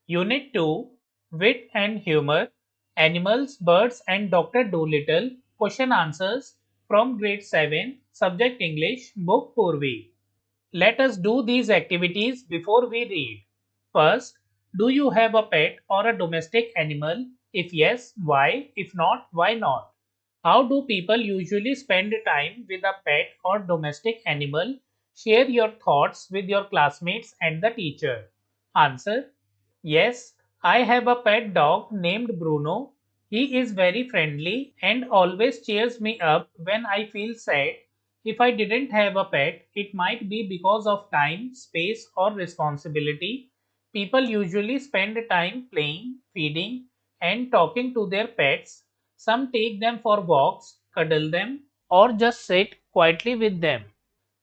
Unit 2, Wit and Humour, Animals, Birds and Dr. Dolittle, Question Answers from Grade 7, Subject English, Book Poorvi. Let us do these activities before we read. First, do you have a pet or a domestic animal? If yes, why? If not, why not? How do people usually spend time with a pet or domestic animal? Share your thoughts with your classmates and the teacher. Answer: Yes, I have a pet dog named Bruno. He is very friendly and always cheers me up when I feel sad. If I didn't have a pet, it might be because of time, space, or responsibility. People usually spend time playing, feeding, and talking to their pets. Some take them for walks, cuddle them, or just sit quietly with them.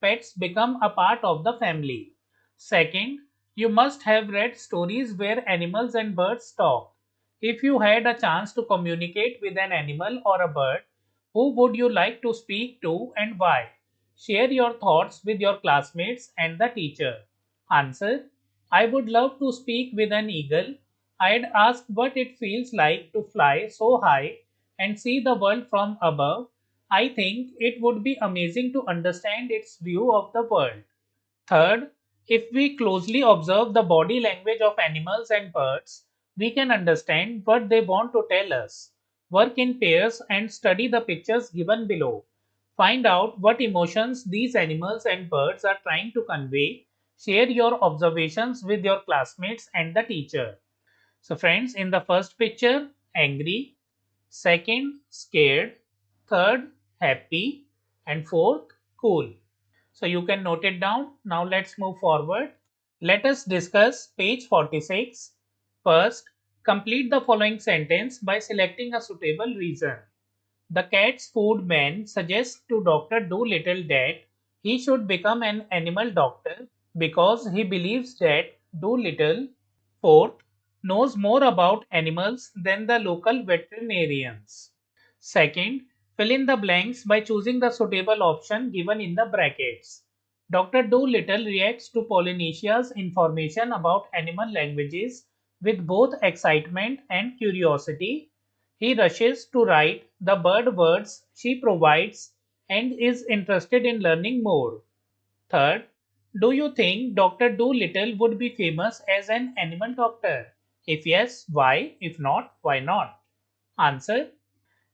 Pets become a part of the family. Second, you must have read stories where animals and birds talk. If you had a chance to communicate with an animal or a bird, who would you like to speak to and why? Share your thoughts with your classmates and the teacher. Answer: I would love to speak with an eagle. I'd ask what it feels like to fly so high and see the world from above. I think it would be amazing to understand its view of the world. Third, if we closely observe the body language of animals and birds, we can understand what they want to tell us. Work in pairs and study the pictures given below. Find out what emotions these animals and birds are trying to convey. Share your observations with your classmates and the teacher. So, friends, in the first picture, angry, second, scared, third, happy, and fourth, cool. So you can note it down. Now let's move forward. Let us discuss page 46. First, complete the following sentence by selecting a suitable reason. The cat's food man suggests to Dr. Dolittle that he should become an animal doctor because he believes that Dolittle, fourth, knows more about animals than the local veterinarians. Second, fill in the blanks by choosing the suitable option given in the brackets. Dr. Dolittle reacts to Polynesia's information about animal languages with both excitement and curiosity. He rushes to write the bird words she provides and is interested in learning more. Third, do you think Dr. Dolittle would be famous as an animal doctor? If yes, why? If not, why not? Answer: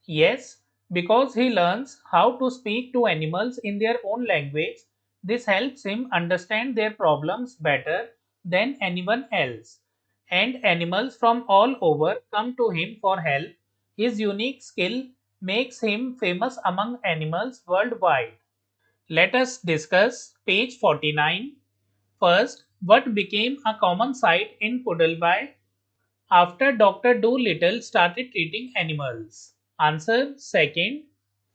Yes, because he learns how to speak to animals in their own language. This helps him understand their problems better than anyone else. And animals from all over come to him for help. His unique skill makes him famous among animals worldwide. Let us discuss page 49. First, what became a common sight in Puddleby after Dr. Dolittle started treating animals? Answer: Second,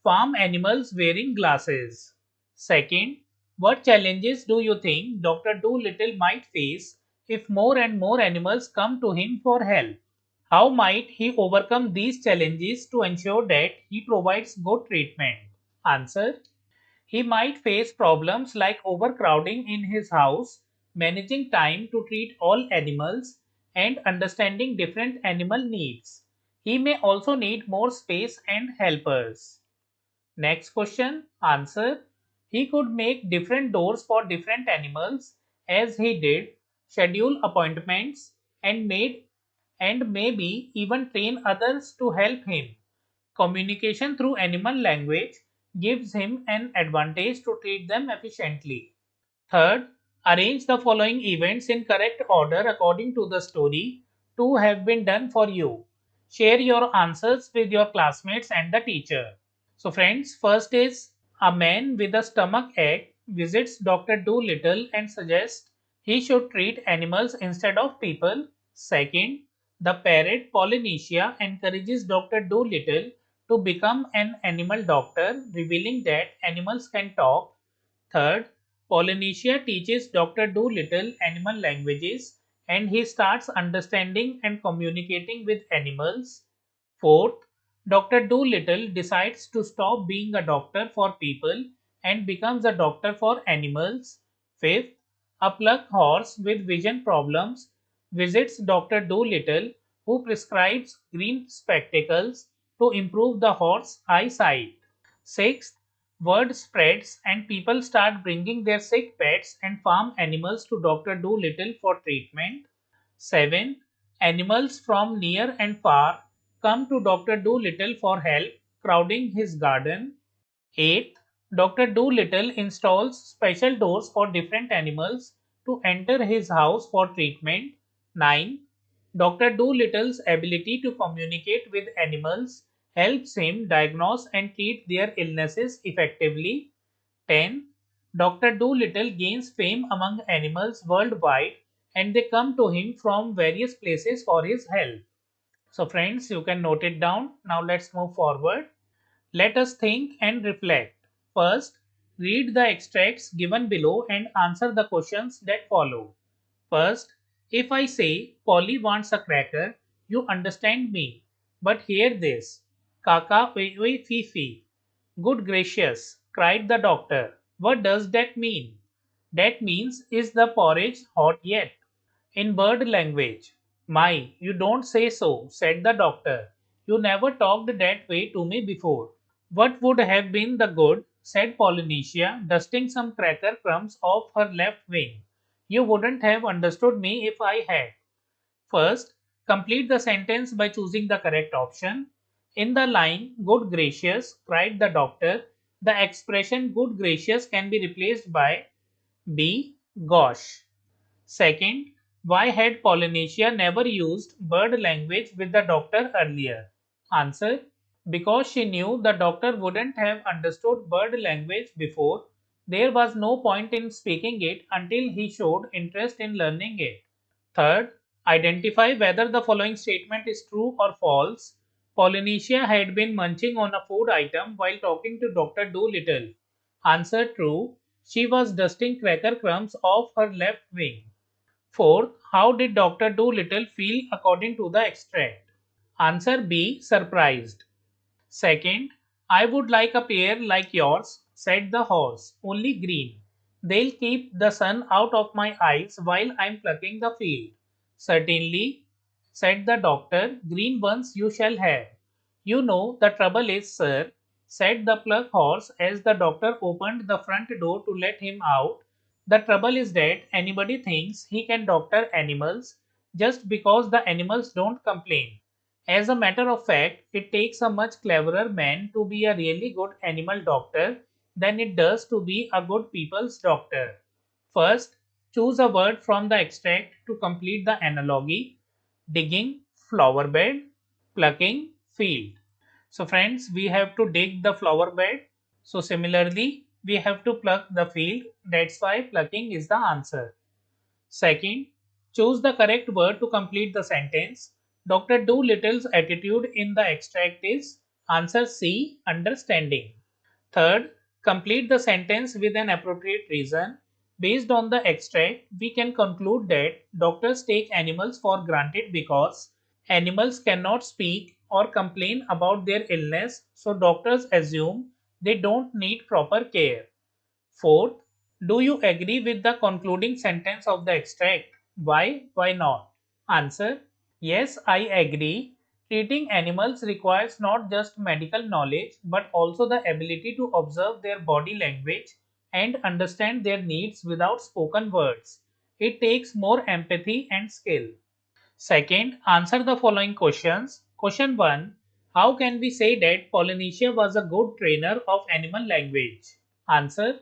farm animals wearing glasses. Second, what challenges do you think Dr. Dolittle might face if more and more animals come to him for help? How might he overcome these challenges to ensure that he provides good treatment? Answer: He might face problems like overcrowding in his house, managing time to treat all animals, and understanding different animal needs. He may also need more space and helpers. Next question. Answer: He could make different doors for different animals as he did, schedule appointments, and maybe even train others to help him. Communication through animal language gives him an advantage to treat them efficiently. Third, arrange the following events in correct order according to the story. Two have been done for you. Share your answers with your classmates and the teacher. So friends, first is a man with a stomach ache visits Dr. Dolittle and suggests he should treat animals instead of people. Second, the parrot Polynesia encourages Dr. Dolittle to become an animal doctor, revealing that animals can talk. Third, Polynesia teaches Dr. Dolittle animal languages and he starts understanding and communicating with animals. Fourth, Dr. Dolittle decides to stop being a doctor for people and becomes a doctor for animals. Fifth, a plucked horse with vision problems visits Dr. Dolittle, who prescribes green spectacles to improve the horse's eyesight. Sixth, word spreads and people start bringing their sick pets and farm animals to Dr. Dolittle for treatment. 7. Animals from near and far come to Dr. Dolittle for help, crowding his garden. 8. Dr. Dolittle installs special doors for different animals to enter his house for treatment. 9. Dr. Dolittle's ability to communicate with animals helps him diagnose and treat their illnesses effectively. 10. Dr. Dolittle gains fame among animals worldwide and they come to him from various places for his help. So friends, you can note it down. Now let's move forward. Let us think and reflect. First, read the extracts given below and answer the questions that follow. First, if I say Polly wants a cracker, you understand me. But hear this. Kaka oi fifi. Good gracious, cried the doctor. What does that mean? That means, is the porridge hot yet? In bird language. My, you don't say so, said the doctor. You never talked that way to me before. What would have been the good, said Polynesia, dusting some cracker crumbs off her left wing. You wouldn't have understood me if I had. First, complete the sentence by choosing the correct option. In the line, good gracious, cried the doctor, the expression good gracious can be replaced by B. Gosh. Second, why had Polynesia never used bird language with the doctor earlier? Answer, because she knew the doctor wouldn't have understood bird language before. There was no point in speaking it until he showed interest in learning it. Third, identify whether the following statement is true or false. Polynesia had been munching on a food item while talking to Dr. Dolittle. Answer true. She was dusting cracker crumbs off her left wing. Fourth, how did Dr. Dolittle feel according to the extract? Answer B. Surprised. Second, I would like a pair like yours, said the horse, only green. They'll keep the sun out of my eyes while I'm plucking the field. Certainly, said the doctor, green ones you shall have. You know, the trouble is, sir, said the pluck horse as the doctor opened the front door to let him out. The trouble is that anybody thinks he can doctor animals just because the animals don't complain. As a matter of fact, it takes a much cleverer man to be a really good animal doctor than it does to be a good people's doctor. First, choose a word from the extract to complete the analogy. Digging, flower bed, plucking, field. So friends, we have to dig the flower bed. So similarly, we have to pluck the field. That's why plucking is the answer. Second, choose the correct word to complete the sentence. Dr. Dolittle's attitude in the extract is answer C. Understanding. Third, complete the sentence with an appropriate reason. Based on the extract, we can conclude that doctors take animals for granted because animals cannot speak or complain about their illness, so doctors assume they don't need proper care. Fourth, do you agree with the concluding sentence of the extract? Why? Why not? Answer, yes, I agree. Treating animals requires not just medical knowledge but also the ability to observe their body language and understand their needs without spoken words. It takes more empathy and skill. Second, answer the following questions. Question 1. How can we say that Polynesia was a good trainer of animal language? Answer,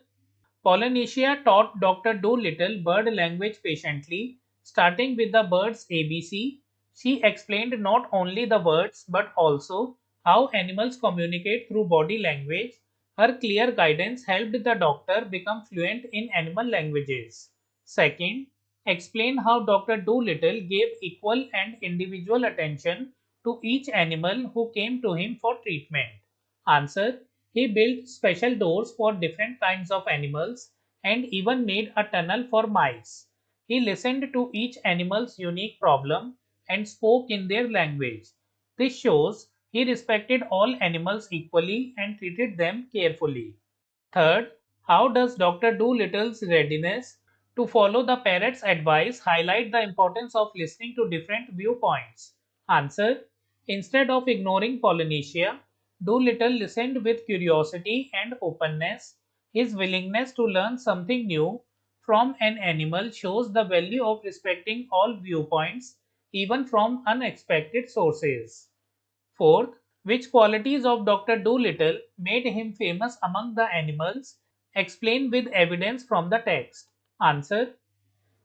Polynesia taught Dr. Dolittle bird language patiently, starting with the bird's ABC. She explained not only the words but also how animals communicate through body language. Her clear guidance helped the doctor become fluent in animal languages. Second, explain how Dr. Dolittle gave equal and individual attention to each animal who came to him for treatment. Answer, he built special doors for different kinds of animals and even made a tunnel for mice. He listened to each animal's unique problem and spoke in their language. This shows he respected all animals equally and treated them carefully. Third, how does Dr. Dolittle's readiness To follow the parrot's advice, highlight the importance of listening to different viewpoints. Answer. Instead of ignoring Polynesia, Dolittle listened with curiosity and openness. His willingness to learn something new from an animal shows the value of respecting all viewpoints, even from unexpected sources. Fourth, which qualities of Dr. Dolittle made him famous among the animals? Explain with evidence from the text. Answer.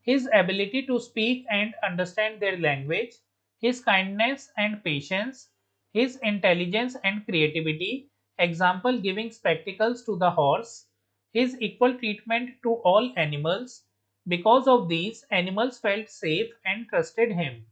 His ability to speak and understand their language, his kindness and patience, his intelligence and creativity, example giving spectacles to the horse, his equal treatment to all animals. Because of these, animals felt safe and trusted him.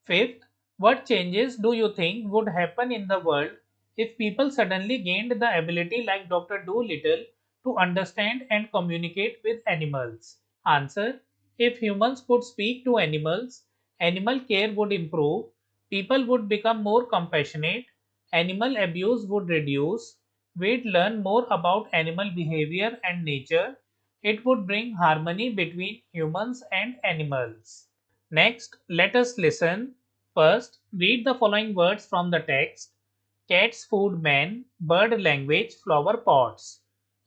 Fifth, what changes do you think would happen in the world if people suddenly gained the ability like Dr. Dolittle to understand and communicate with animals? Answer. If humans could speak to animals, animal care would improve, people would become more compassionate, animal abuse would reduce, we'd learn more about animal behavior and nature, it would bring harmony between humans and animals. Next, let us listen. First, read the following words from the text. Cat's food man, bird language, flower pots.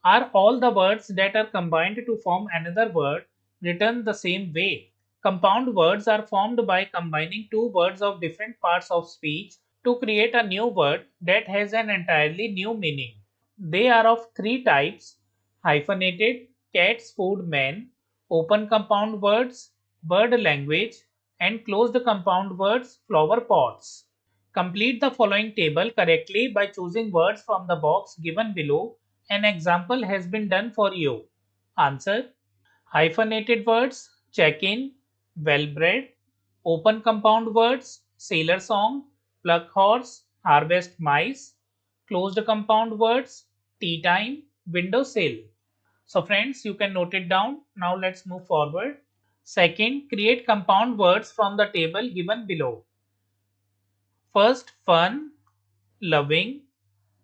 Are all the words that are combined to form another word written the same way? Compound words are formed by combining two words of different parts of speech to create a new word that has an entirely new meaning. They are of three types: hyphenated, cat's food man, open compound words, bird language, and closed compound words, flower pots. Complete the following table correctly by choosing words from the box given below. An example has been done for you. Answer. Hyphenated words, check-in, well-bred. Open compound words, sailor song, pluck horse, harvest mice. Closed compound words, tea time, window sill. So friends, you can note it down. Now let's move forward. Second, create compound words from the table given below. First, fun, loving.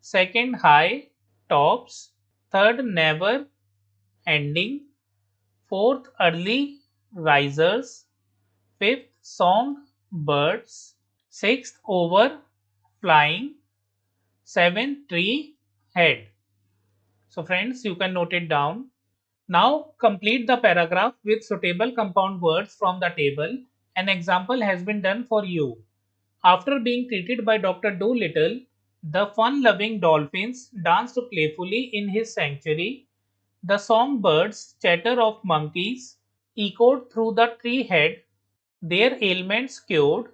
Second, high, tops. Third, never, ending. Fourth, early, risers. Fifth, song, birds. Sixth, over, flying. Seventh, tree, head. So friends, you can note it down. Now complete the paragraph with suitable compound words from the table. An example has been done for you. After being treated by Dr. Dolittle, the fun-loving dolphins danced playfully in his sanctuary. The songbirds' chatter of monkeys echoed through the tree head, their ailments cured.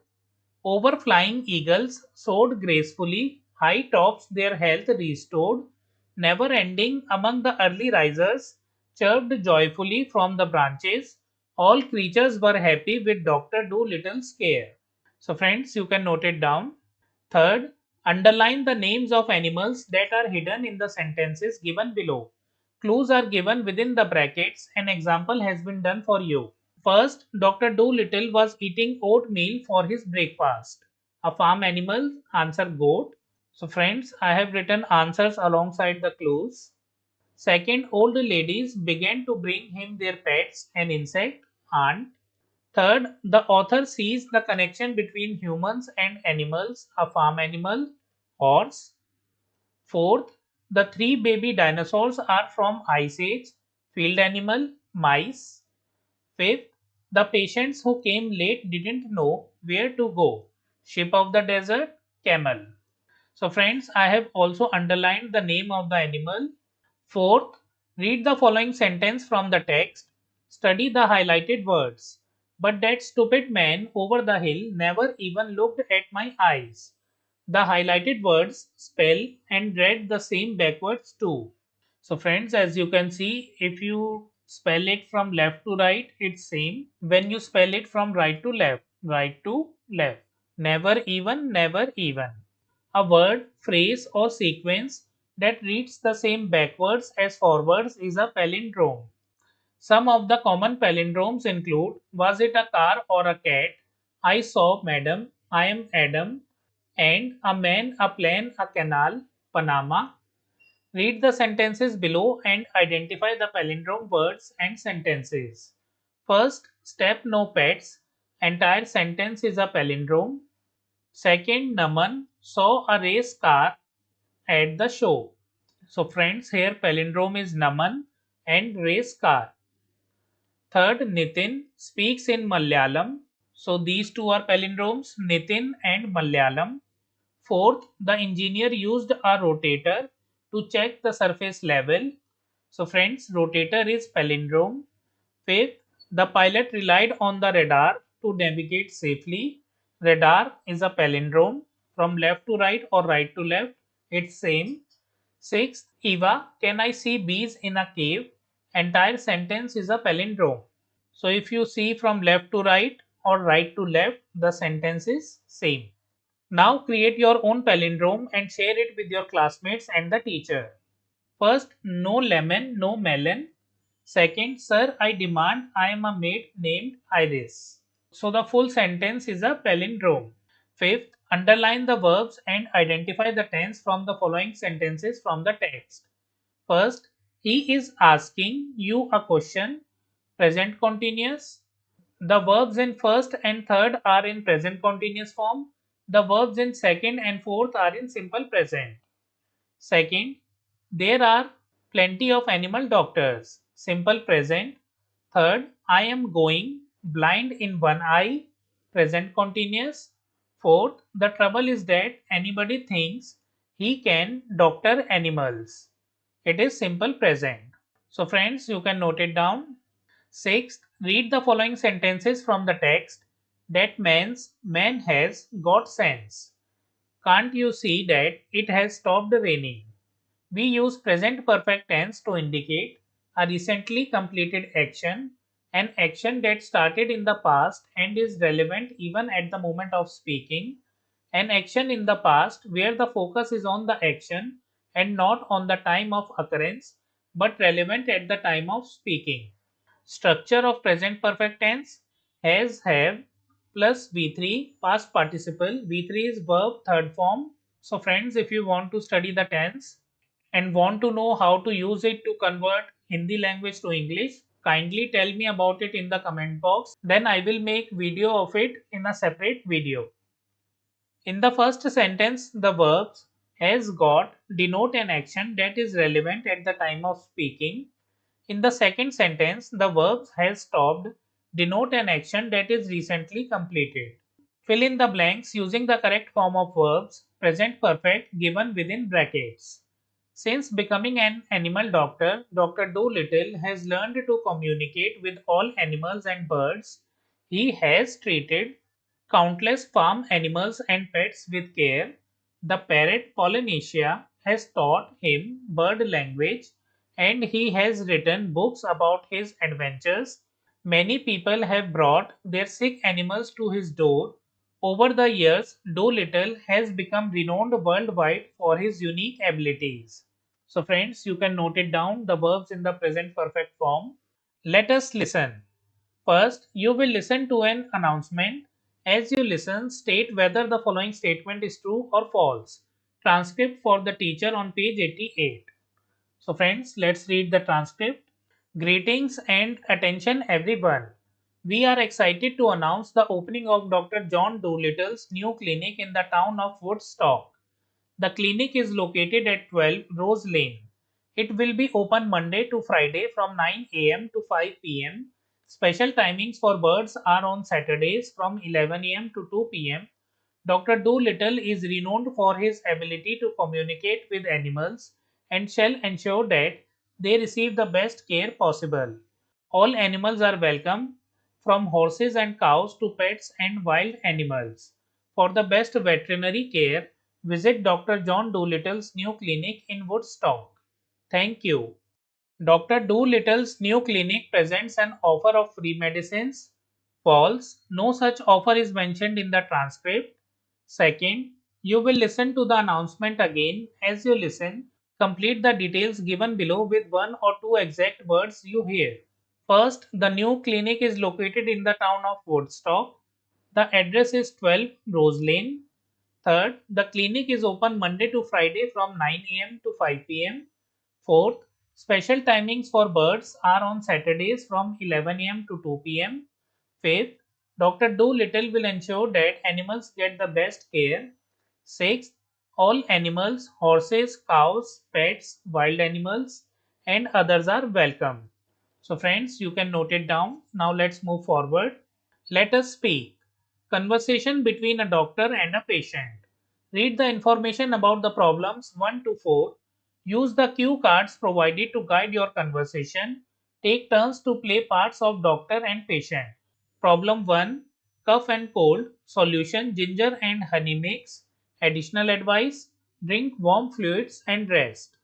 Overflying eagles soared gracefully, high tops their health restored. Never ending among the early risers chirped joyfully from the branches. All creatures were happy with Dr. Dolittle's care. So friends, you can note it down. Third, underline the names of animals that are hidden in the sentences given below. Clues are given within the brackets. An example has been done for you. First, Dr. Dolittle was eating oatmeal for his breakfast. A farm animal, answer goat. So friends, I have written answers alongside the clues. Second, old ladies began to bring him their pets, an insect, ant. Third, the author sees the connection between humans and animals, a farm animal, horse. Fourth, the three baby dinosaurs are from Ice Age, field animal, mice. Fifth, the patients who came late didn't know where to go, ship of the desert, camel. So friends, I have also underlined the name of the animal. Fourth, read the following sentence from the text. Study the highlighted words. But that stupid man over the hill never even looked at my eyes. The highlighted words spell and read the same backwards too. So friends, as you can see, if you spell it from left to right, it's same. When you spell it from right to left, right to left. Never even, never even. A word, phrase or sequence that reads the same backwards as forwards is a palindrome. Some of the common palindromes include: was it a car or a cat? I saw madam, I am Adam, and a man, a plane, a canal, Panama. Read the sentences below and identify the palindrome words and sentences. First step, no pets. Entire sentence is a palindrome. Second, Naman saw a race car at the show. So friends, here palindrome is Naman and race car. Third, Nitin speaks in Malayalam. So these two are palindromes, Nitin and Malayalam. Fourth, the engineer used a rotator to check the surface level. So friends, rotator is palindrome. Fifth, the pilot relied on the radar to navigate safely. Radar is a palindrome. From left to right or right to left, it's same. Sixth, Eva, can I see bees in a cave? Entire sentence is a palindrome. So if you see from left to right or right to left, the sentence is same. Now create your own palindrome and share it with your classmates and the teacher. First, no lemon, no melon. Second, sir, I demand I am a maid named Iris. So the full sentence is a palindrome. Fifth, underline the verbs and identify the tense from the following sentences from the text. First, he is asking you a question, present continuous. The verbs in first and third are in present continuous form. The verbs in second and fourth are in simple present. Second, there are plenty of animal doctors. Simple present. Third, I am going blind in one eye. Present continuous. Fourth, the trouble is that anybody thinks he can doctor animals. It is simple present. So friends, you can note it down. Sixth, read the following sentences from the text. That means man has got sense. Can't you see that it has stopped raining? We use present perfect tense to indicate a recently completed action, an action that started in the past and is relevant even at the moment of speaking, an action in the past where the focus is on the action and not on the time of occurrence but relevant at the time of speaking. Structure of present perfect tense: has, have plus V3 past participle. V3 is verb third form. So friends, if you want to study the tense and want to know how to use it to convert Hindi language to English, kindly tell me about it in the comment box. Then I will make video of it in a separate video. In the first sentence, the verbs has, got denote an action that is relevant at the time of speaking. In the second sentence, the verbs has, stopped denote an action that is recently completed. Fill in the blanks using the correct form of verbs, present perfect given within brackets. Since becoming an animal doctor, Dr. Dolittle has learned to communicate with all animals and birds. He has treated countless farm animals and pets with care. The parrot Polynesia has taught him bird language and he has written books about his adventures. Many people have brought their sick animals to his door. Over the years, Dolittle has become renowned worldwide for his unique abilities. So friends, you can note it down, the verbs in the present perfect form. Let us listen. First, you will listen to an announcement. As you listen, state whether the following statement is true or false. Transcript for the teacher on page 88. So friends, let's read the transcript. Greetings and attention everyone. We are excited to announce the opening of Dr. John Dolittle's new clinic in the town of Woodstock. The clinic is located at 12 Rose Lane. It will be open Monday to Friday from 9 a.m. to 5 p.m. Special timings for birds are on Saturdays from 11 a.m. to 2 p.m. Dr. Dolittle is renowned for his ability to communicate with animals and shall ensure that they receive the best care possible. All animals are welcome, from horses and cows to pets and wild animals. For the best veterinary care, visit Dr. John Dolittle's new clinic in Woodstock. Thank you. Dr. Dolittle's new clinic presents an offer of free medicines. False. No such offer is mentioned in the transcript. Second, you will listen to the announcement again. As you listen, complete the details given below with one or two exact words you hear. First, the new clinic is located in the town of Woodstock. The address is 12 Rose Lane. Third, the clinic is open Monday to Friday from 9 a.m. to 5 p.m. Fourth, Special timings for birds are on Saturdays from 11 a.m. to 2 p.m. Fifth, Dr. Dolittle will ensure that animals get the best care. Sixth, all animals, horses, cows, pets, wild animals, and others are welcome. So, friends, you can note it down. Now, let's move forward. Let us speak. Conversation between a doctor and a patient. Read the information about the problems 1 to 4. Use the cue cards provided to guide your conversation. Take turns to play parts of doctor and patient. Problem 1, cough and cold. Solution, ginger and honey mix. Additional advice, drink warm fluids and rest.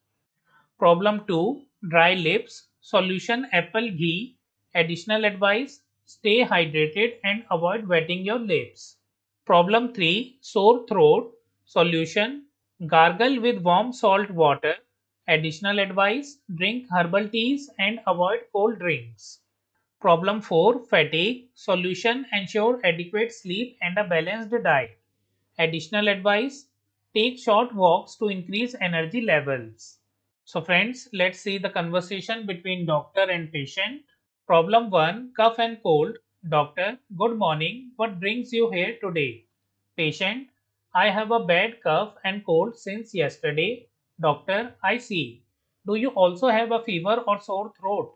Problem 2, dry lips. Solution, apple ghee. Additional advice, stay hydrated and avoid wetting your lips. Problem 3, sore throat. Solution, gargle with warm salt water. Additional advice, drink herbal teas and avoid cold drinks. Problem 4, fatigue. Solution, ensure adequate sleep and a balanced diet. Additional advice, take short walks to increase energy levels. So friends, let's see the conversation between doctor and patient. Problem 1, cough and cold. Doctor, good morning. What brings you here today? Patient, I have a bad cough and cold since yesterday. Doctor, I see. Do you also have a fever or sore throat?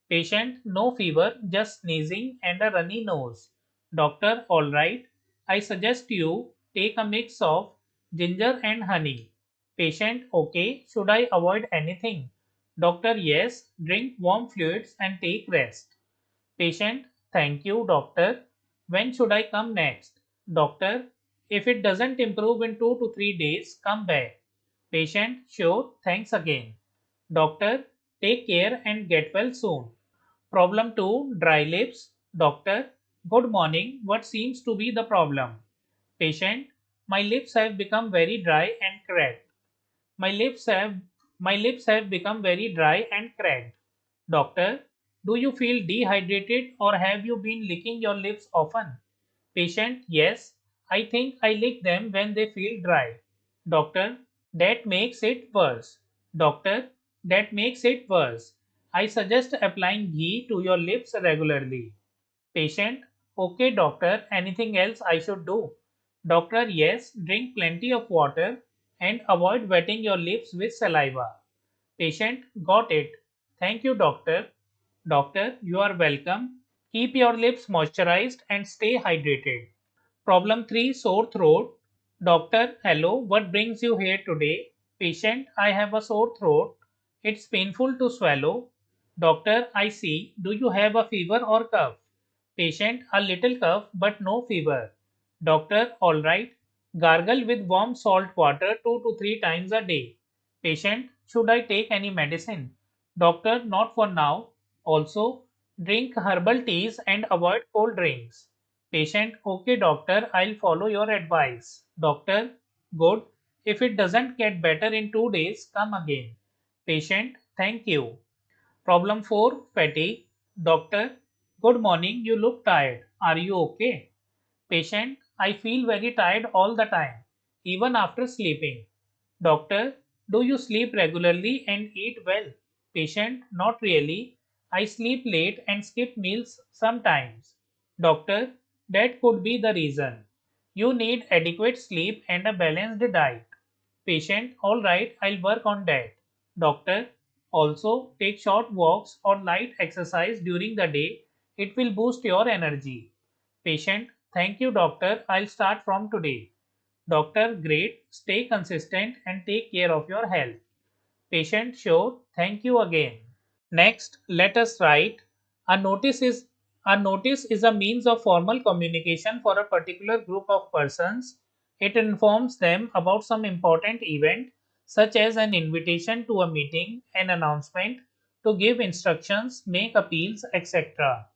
Patient, no fever, just sneezing and a runny nose. Doctor, alright. I suggest you take a mix of ginger and honey. Patient, okay. Should I avoid anything? Doctor, yes. Drink warm fluids and take rest. Patient, thank you, doctor. When should I come next? Doctor, if it doesn't improve in 2 to 3 days, come back. Patient, sure, thanks again. Doctor, take care and get well soon. Problem 2, dry lips. Doctor, good morning. What seems to be the problem? Patient, my lips have become very dry and cracked. My lips have my lips have become very dry and cracked. Doctor, do you feel dehydrated or have you been licking your lips often? Patient, yes, I think I lick them when they feel dry. Doctor, that makes it worse. Doctor, that makes it worse. I suggest applying ghee to your lips regularly. Patient, okay doctor, anything else I should do? Doctor, yes, drink plenty of water and avoid wetting your lips with saliva. Patient, got it. Thank you doctor. Doctor, you are welcome. Keep your lips moisturized and stay hydrated. Problem 3, sore throat. Doctor, hello, what brings you here today? Patient, I have a sore throat. It's painful to swallow. Doctor, I see. Do you have a fever or cough? Patient, a little cough but no fever. Doctor, alright. Gargle with warm salt water 2 to 3 times a day. Patient, should I take any medicine? Doctor, not for now. Also, drink herbal teas and avoid cold drinks. Patient, okay doctor, I'll follow your advice. Doctor, good. If it doesn't get better in 2 days, come again. Patient, thank you. Problem 4, fatigue. Doctor, good morning, you look tired. Are you okay? Patient, I feel very tired all the time, even after sleeping. Doctor, do you sleep regularly and eat well? Patient, not really. I sleep late and skip meals sometimes. Doctor, that could be the reason. You need adequate sleep and a balanced diet. Patient, alright, I'll work on that. Doctor, also take short walks or light exercise during the day. It will boost your energy. Patient, thank you doctor, I'll start from today. Doctor, great, stay consistent and take care of your health. Patient, sure, thank you again. Next, let us write. A notice is a notice is a means of formal communication for a particular group of persons. It informs them about some important event, such as an invitation to a meeting, an announcement, to give instructions, make appeals, etc.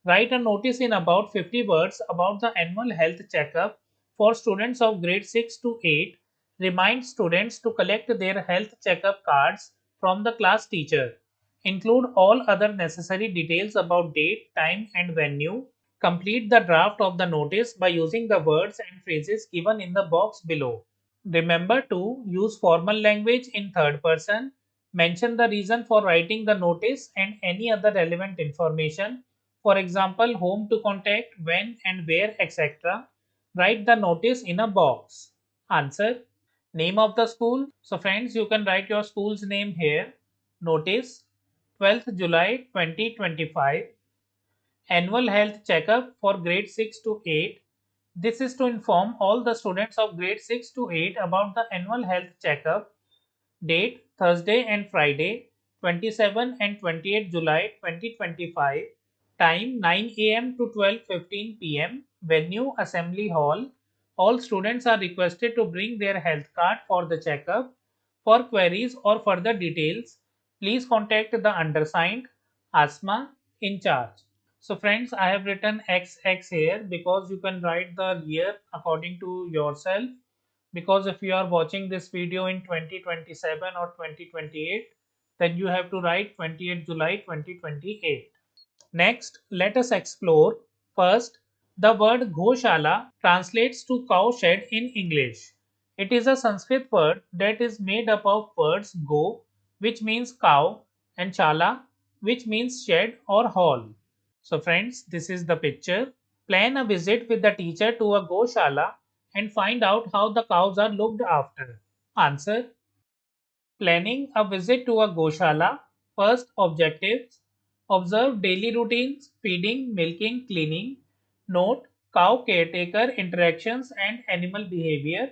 Write a notice in about 50 words about the annual health checkup for students of grade 6 to 8. Remind students to collect their health checkup cards from the class teacher. Include all other necessary details about date, time, and venue. Complete the draft of the notice by using the words and phrases given in the box below. Remember to use formal language in third person. Mention the reason for writing the notice and any other relevant information. For example, whom to contact, when and where, etc. Write the notice in a box. Answer. Name of the school. So friends, you can write your school's name here. Notice 12th July 2025. Annual health checkup for grade 6 to 8. This is to inform all the students of grade 6 to 8 about the annual health checkup. Date Thursday and Friday 27 and 28 July 2025. Time 9 a.m. to 12:15 p.m. Venue Assembly Hall. All students are requested to bring their health card for the checkup. For queries or further details, please contact the undersigned Asma in charge. So friends, I have written XX here because you can write the year according to yourself, because if you are watching this video in 2027 or 2028, then you have to write 28 July 2028. Next, let us explore. First, the word Goshala translates to cow shed in English. It is a Sanskrit word that is made up of words go, which means cow, and shala, which means shed or hall. So friends, this is the picture. Plan a visit with the teacher to a Goshala and find out how the cows are looked after. Answer. Planning a visit to a Goshala. First objectives. Observe daily routines, feeding, milking, cleaning. Note cow caretaker interactions and animal behavior.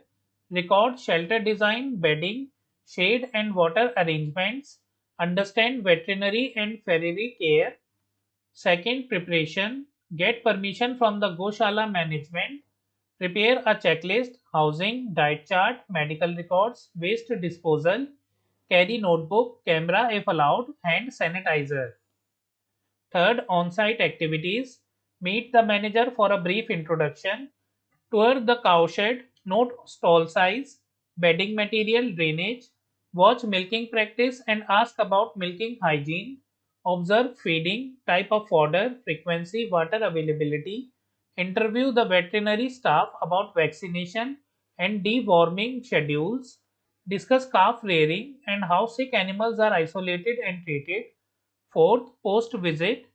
Record shelter design, bedding, shade and water arrangements. Understand veterinary and farriery care. Second, preparation. Get permission from the Goshala management. Prepare a checklist, housing, diet chart, medical records, waste disposal. Carry notebook, camera if allowed, hand sanitizer. Third, on-site activities. Meet the manager for a brief introduction. Tour the cowshed. Note stall size, bedding material, drainage. Watch milking practice and ask about milking hygiene. Observe feeding, type of fodder, frequency, water availability. Interview the veterinary staff about vaccination and deworming schedules. Discuss calf rearing and how sick animals are isolated and treated. Fourth, post visit.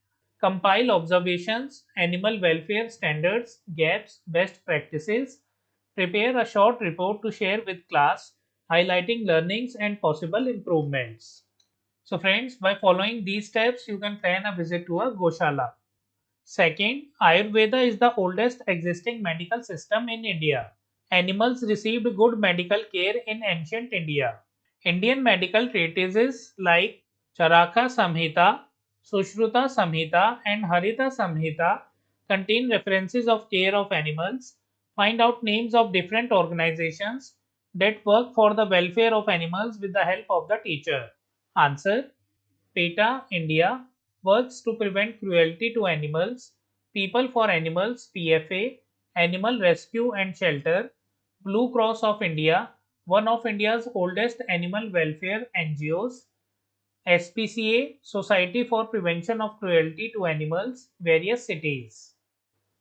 Compile observations, animal welfare standards, gaps, best practices. Prepare a short report to share with class, highlighting learnings and possible improvements. So friends, by following these steps, you can plan a visit to a Goshala. Second, Ayurveda is the oldest existing medical system in India. Animals received good medical care in ancient India. Indian medical treatises like Charaka Samhita, Sushruta Samhita, and Harita Samhita contain references of care of animals. Find out names of different organizations that work for the welfare of animals with the help of the teacher. Answer. PETA India works to prevent cruelty to animals. People for Animals PFA, Animal Rescue and Shelter, Blue Cross of India, one of India's oldest animal welfare NGOs, SPCA, Society for Prevention of Cruelty to Animals, various cities.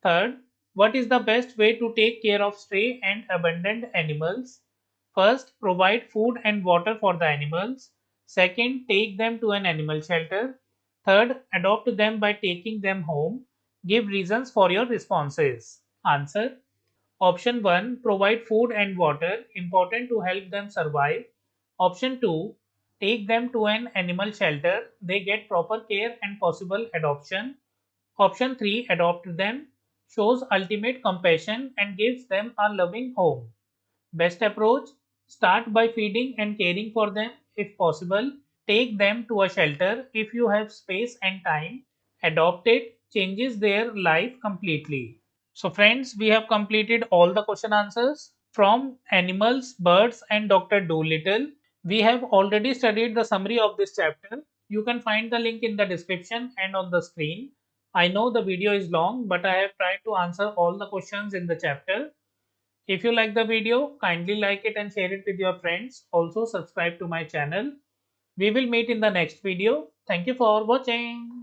Third, what is the best way to take care of stray and abandoned animals? First, provide food and water for the animals. Second, take them to an animal shelter. Third, adopt them by taking them home. Give reasons for your responses. Answer. Option 1, provide food and water, important to help them survive. Option 2, take them to an animal shelter, they get proper care and possible adoption. Option 3, adopt them, shows ultimate compassion and gives them a loving home. Best approach, start by feeding and caring for them if possible. Take them to a shelter if you have space and time. Adopt it, changes their life completely. So friends, we have completed all the question answers from animals, birds and Dr. Dolittle. We have already studied the summary of this chapter. You can find the link in the description and on the screen. I know the video is long, but I have tried to answer all the questions in the chapter. If you like the video, kindly like it and share it with your friends. Also subscribe to my channel. We will meet in the next video. Thank you for watching.